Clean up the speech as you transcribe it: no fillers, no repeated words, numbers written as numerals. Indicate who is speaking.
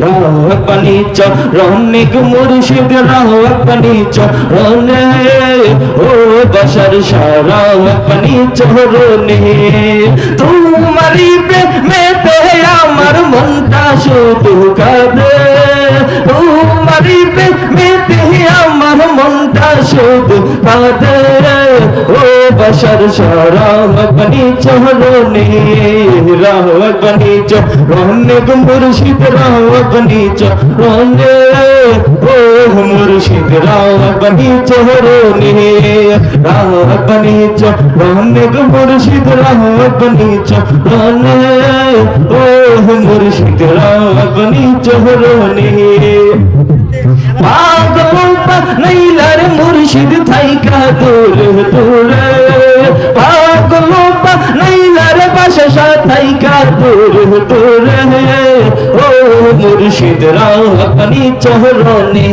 Speaker 1: রাব্বানি চরণে গো মুর্শিদ রাব্বানি চরণে ও বশর সারা রাব্বানি চরণে তোমারি প্রেমেতে আমার মনটা শুধু কাঁদে তোমারি প্রেমেতে আমার মনটা শুধু কাঁদে ও বশর সারা রাব্বানি চরণে রাব্বানি চরণে গো মুর্শিদ রাব্বানি চরণে ও মুর্শিদ রাব্বানি চরণে রাব্বানি চরণে গো মুর্শিদ রাব্বানি চরণে ও মুর্শিদ রাব্বানি চরণে পাগল নাইলার মুর্শিদ থাইকা দূরে দূরে পাগল নাইলার বাসা থাইকা দূরে দূরে ও মুর্শিদ রাব্বানি চরণে